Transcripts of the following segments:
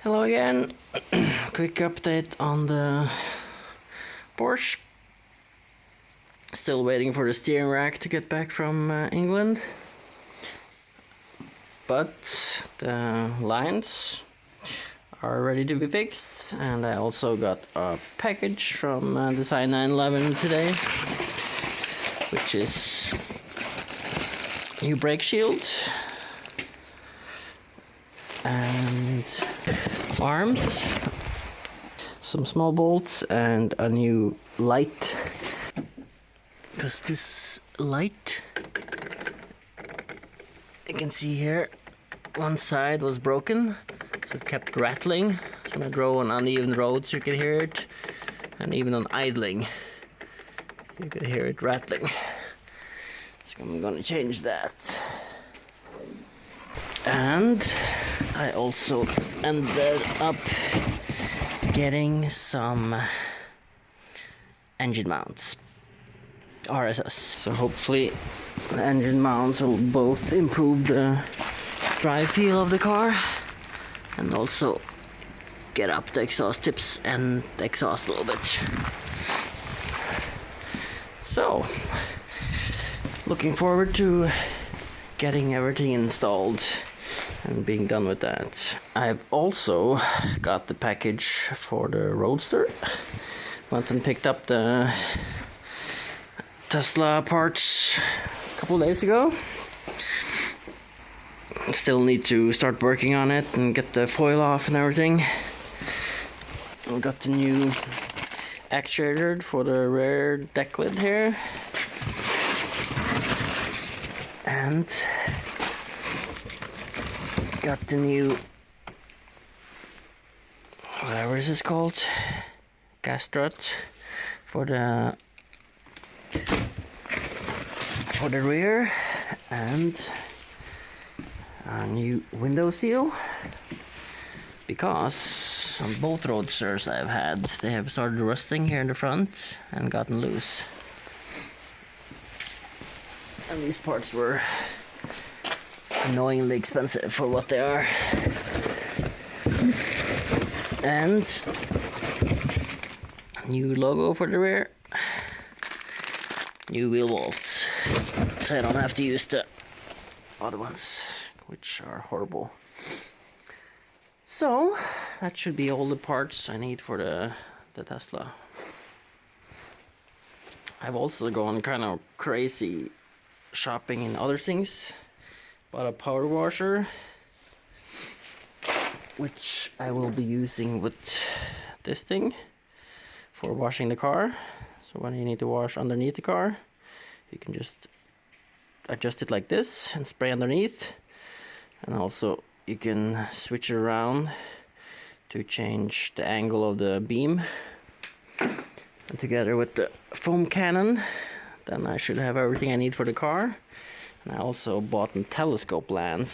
Hello again. Quick update on the Porsche. Still waiting for the steering rack to get back from England. But the lines are ready to be fixed, and I also got a package from Design 911 today, which is new brake shield and arms, some small bolts, and a new light, because this light, you can see here, one side was broken, so it kept rattling. So when I drove on uneven roads you could hear it, and even on idling you could hear it rattling. So I'm gonna change that. And I also ended up getting some engine mounts, RSS. So hopefully the engine mounts will both improve the drive feel of the car and also get up the exhaust tips and the exhaust a little bit. So looking forward to getting everything installed and being done with that. I've also got the package for the Roadster. Went and picked up the Tesla parts a couple days ago. Still need to start working on it and get the foil off and everything. We got the new actuator for the rear deck lid here. And got the new, whatever is this called, gas strut for the rear, and a new window seal, because on both Roadsters I've had, they have started rusting here in the front and gotten loose. And these parts were annoyingly expensive for what they are. And new logo for the rear, new wheel bolts, so I don't have to use the other ones, which are horrible. So that should be all the parts I need for the Tesla. I've also gone kind of crazy shopping in other things. Bought a power washer, which I will be using with this thing for washing the car. So when you need to wash underneath the car, you can just adjust it like this and spray underneath. And also you can switch it around to change the angle of the beam. And together with the foam cannon, then I should have everything I need for the car. And I also bought a telescope lens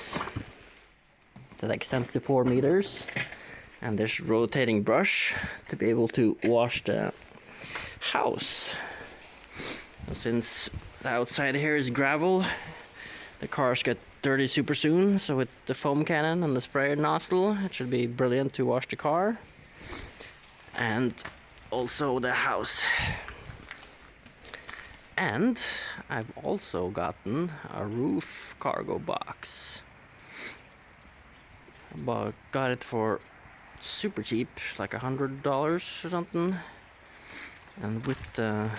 that extends to 4 meters, and this rotating brush to be able to wash the house. And since the outside here is gravel, the cars get dirty super soon, so with the foam cannon and the sprayer nozzle it should be brilliant to wash the car and also the house. And I've also gotten a roof cargo box. Got it for super cheap, like $100 or something. And with the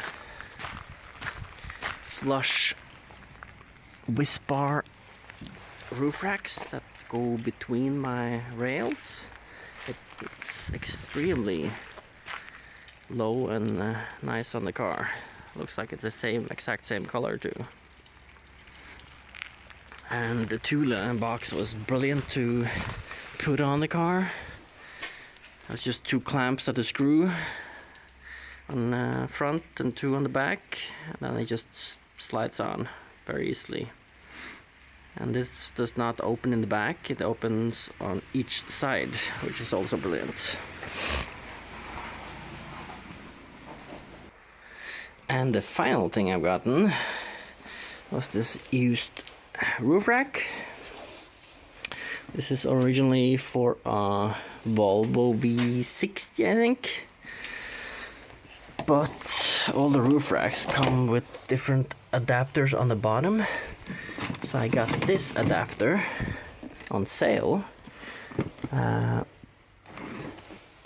flush WingBar roof racks that go between my rails, it's extremely low and nice on the car. Looks like it's the exact same color too. And the Thule box was brilliant to put on the car. It's just 2 clamps at the screw on the front and 2 on the back, and then it just slides on very easily. And this does not open in the back, it opens on each side, which is also brilliant. And the final thing I've gotten was this used roof rack This is originally for a Volvo V60, I think. But all the roof racks come with different adapters on the bottom. So I got this adapter on sale.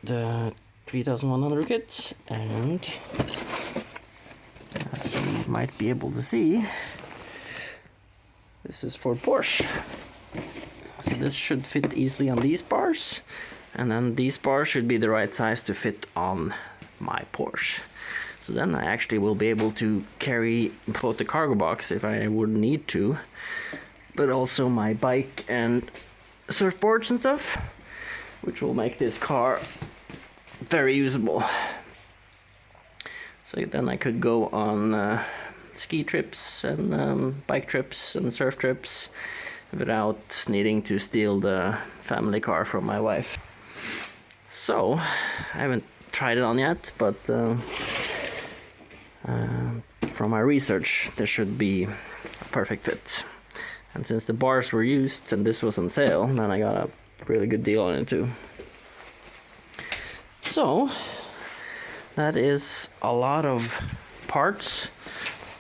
The 3100 kit, and as you might be able to see, this is for Porsche. So this should fit easily on these bars, and then these bars should be the right size to fit on my Porsche. So then I actually will be able to carry both the cargo box if I would need to, but also my bike and surfboards and stuff, which will make this car very usable. So then I could go on ski trips and bike trips and surf trips without needing to steal the family car from my wife. So I haven't tried it on yet, but from my research this should be a perfect fit. And since the bars were used and this was on sale, then I got a really good deal on it too. So that is a lot of parts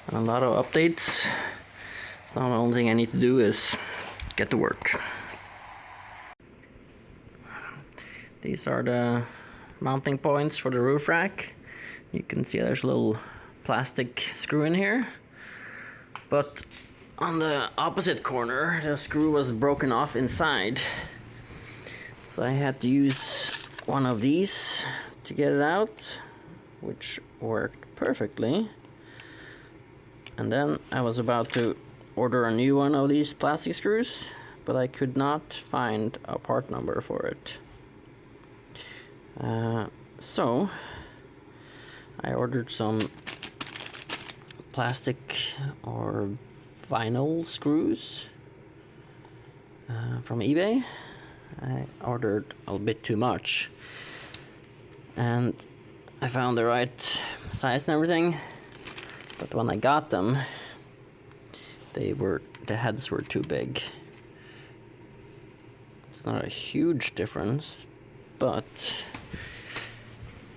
and a lot of updates. Now the only thing I need to do is get to work. These are the mounting points for the roof rack. You can see there's a little plastic screw in here, but on the opposite corner the screw was broken off inside, so I had to use one of these to get it out, which worked perfectly. And then I was about to order a new one of these plastic screws, but I could not find a part number for it. So I ordered some plastic or vinyl screws from eBay. I ordered a bit too much, and I found the right size and everything, but when I got them, the heads were too big. It's not a huge difference, but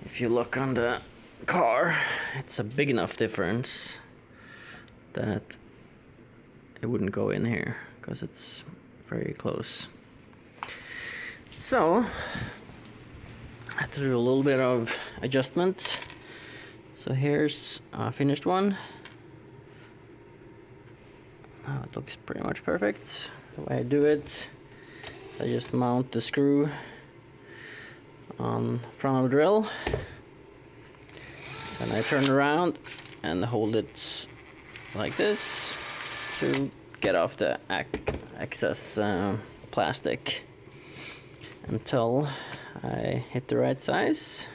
if you look on the car, it's a big enough difference that it wouldn't go in here because it's very close. So I had to do a little bit of adjustment. So here's a finished one. Now it looks pretty much perfect. The way I do it, I just mount the screw on front of the drill, and I turn around and hold it like this to get off the excess plastic until I hit the right size.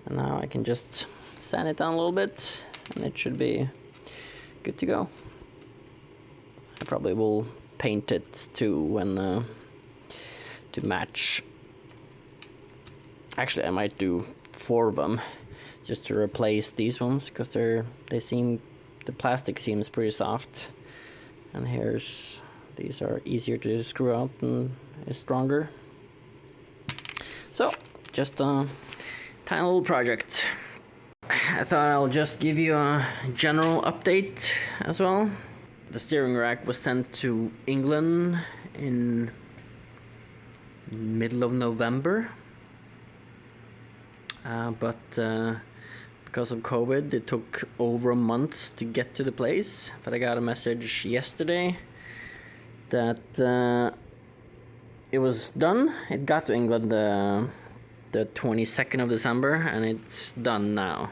And now I can just sand it down a little bit and it should be good to go. I probably will paint it too when to match. Actually, I might do 4 of them just to replace these ones, because the plastic seems pretty soft, and these are easier to screw out and is stronger. So just a tiny little project. I thought I'll just give you a general update as well. The steering rack was sent to England in middle of November, but because of COVID it took over a month to get to the place. But I got a message yesterday that it was done. It got to England the 22nd of December, and it's done now.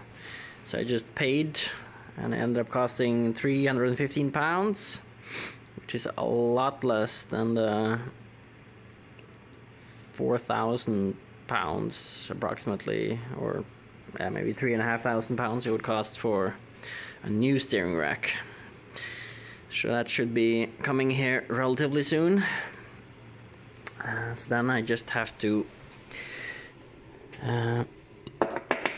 So I just paid, and it ended up costing £315, which is a lot less than the £4,000 approximately, or maybe £3,500 it would cost for a new steering rack. So that should be coming here relatively soon. So then I just have to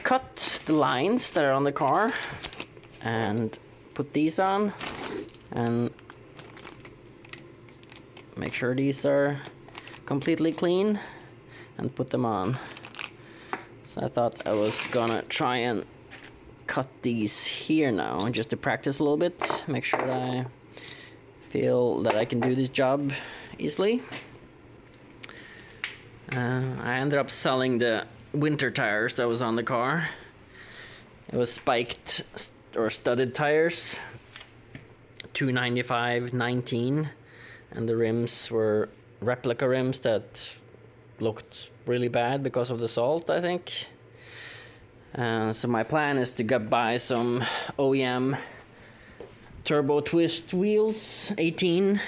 cut the lines that are on the car and put these on, and make sure these are completely clean and put them on. So I thought I was gonna try and cut these here now, just to practice a little bit, make sure that I feel that I can do this job easily. I ended up selling the winter tires that was on the car. It was spiked or studded tires, $295.19, and the rims were replica rims that looked really bad because of the salt, I think. So my plan is to buy some OEM turbo twist wheels, 18,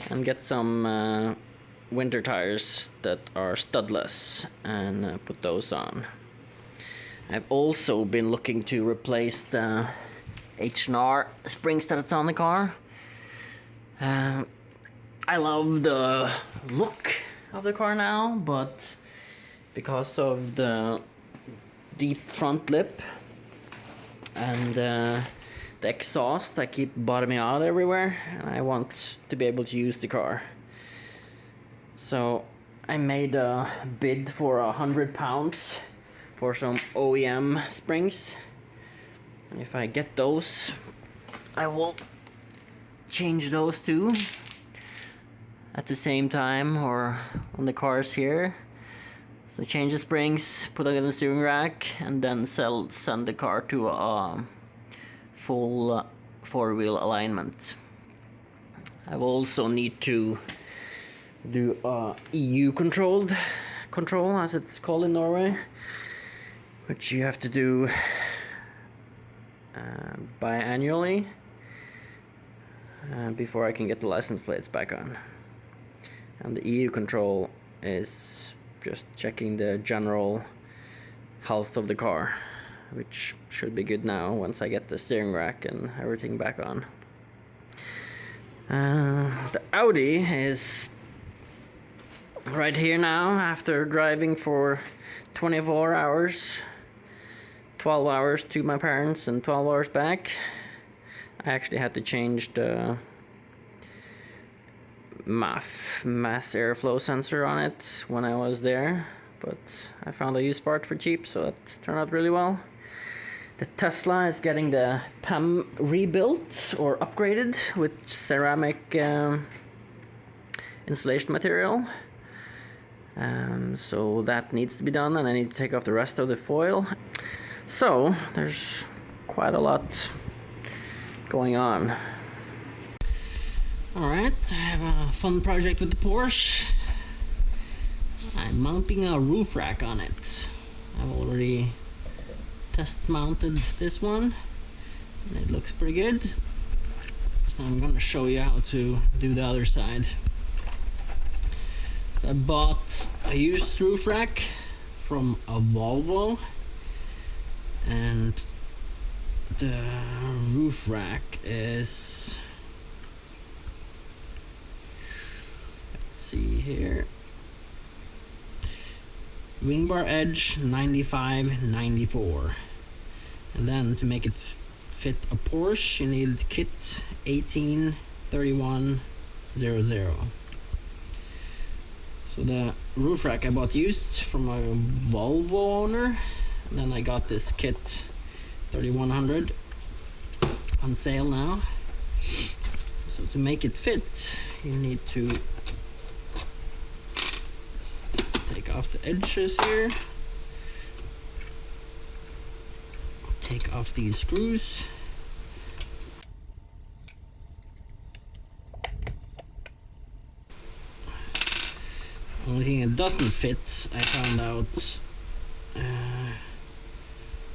and get some winter tires that are studless and put those on. I've also been looking to replace the H&R springs that's on the car. I love the look of the car now, but because of the deep front lip and the exhaust, I keep bottoming out everywhere, and I want to be able to use the car. So I made a bid for £100 for some OEM springs, and if I get those, I will change those too at the same time, or on the cars here. So change the springs, put it in the steering rack, and then send the car to a full four-wheel alignment. I will also need to do a EU control, as it's called in Norway, which you have to do biannually before I can get the license plates back on. And the EU control is just checking the general health of the car, which should be good now once I get the steering rack and everything back on. The Audi is right here now after driving for 24 hours, 12 hours to my parents and 12 hours back. I actually had to change the mass airflow sensor on it when I was there, but I found a used part for cheap, so that turned out really well. The Tesla is getting the PEM rebuilt or upgraded with ceramic insulation material. So that needs to be done, and I need to take off the rest of the foil. So there's quite a lot going on. Alright, I have a fun project with the Porsche. I'm mounting a roof rack on it. I've already test mounted this one, and it looks pretty good. So I'm going to show you how to do the other side. So I bought a used roof rack from a Volvo, and the roof rack is, let's see here, WingBar Edge 9594. And then to make it fit a Porsche, you need kit 183100. So the roof rack I bought used from a Volvo owner, and then I got this kit 3100 on sale now. So to make it fit, you need to take off the edges here, take off these screws, only thing that doesn't fit, I found out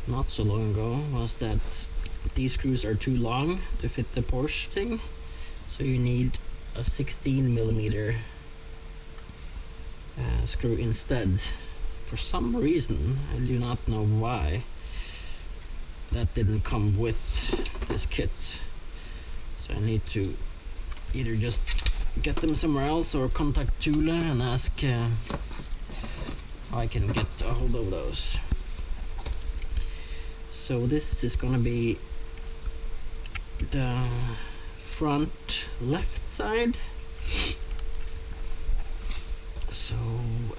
not so long ago, was that these screws are too long to fit the Porsche thing, so you need a 16 millimeter screw instead. For some reason, I do not know why, that didn't come with this kit. So I need to either just get them somewhere else or contact Thule and ask how I can get a hold of those. So this is gonna be the front left side, So,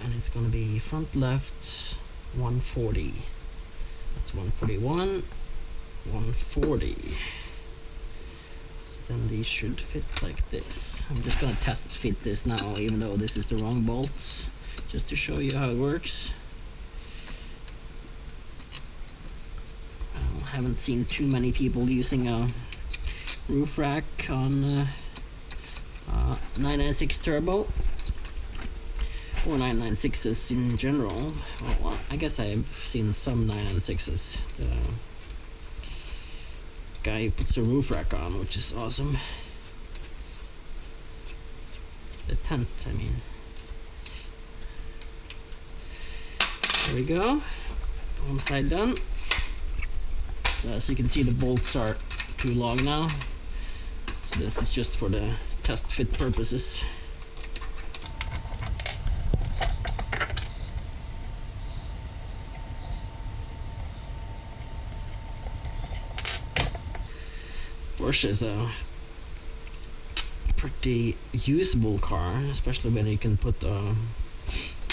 and it's gonna be front left 140. That's 141, 140. So then these should fit like this. I'm just gonna test fit this now, even though this is the wrong bolts, just to show you how it works. I haven't seen too many people using a roof rack on 996 turbo or 996s in general. Well, I guess I've seen some 996s. The guy who puts a roof rack on, which is awesome. The tent, I mean. There we go. One side done. So as you can see, the bolts are too long now. So this is just for the test fit purposes. Porsche is a pretty usable car, especially when you can put a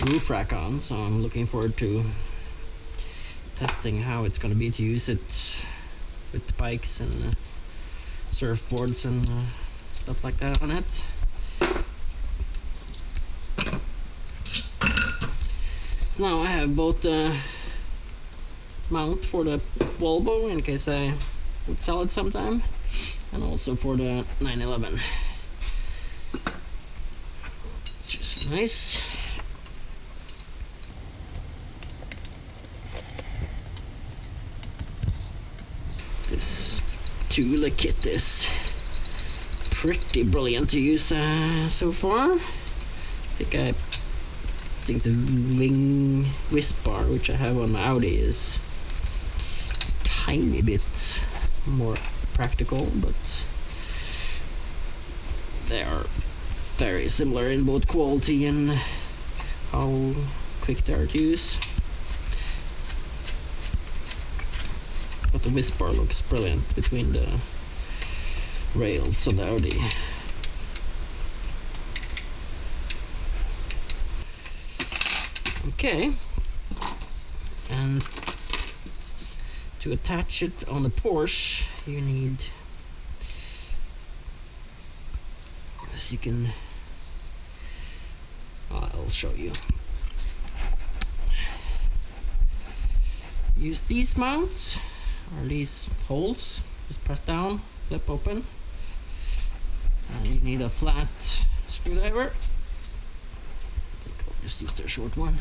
roof rack on, so I'm looking forward to testing how it's going to be to use it with the bikes and surfboards and stuff like that on it. So now I have both the mount for the Volvo in case I would sell it sometime, and also for the 911, which is nice. This Thule kit is pretty brilliant to use so far. I think the WingBar, which I have on my Audi, is a tiny bit more practical, but they are very similar in both quality and how quick they are to use. But the WingBar looks brilliant between the rails of the Audi. Okay, and to attach it on the Porsche, you need, as you can, I'll show you. Use these mounts, or these holes, just press down, flip open, and you need a flat screwdriver. I think I'll just use the short one.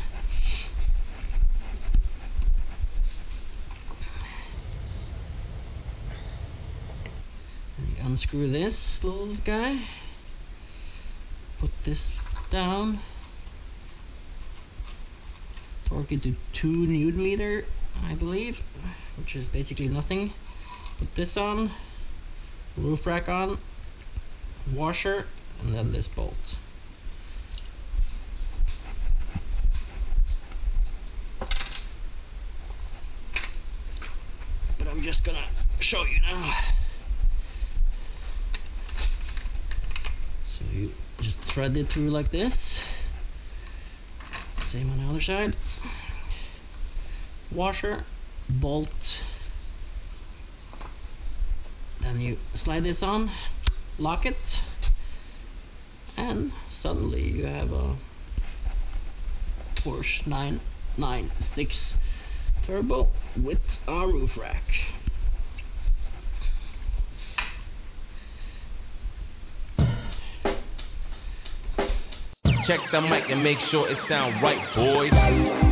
And you unscrew this little guy, put this down, torque it to 2 Newton meter, I believe, which is basically nothing. Put this on, roof rack on, washer, and then this bolt. But I'm just gonna show you now. So you just thread it through like this. Same on the other side. Washer, bolt, then you slide this on, lock it, and suddenly you have a Porsche 996 turbo with a roof rack. Check the mic and make sure it sound right, boys.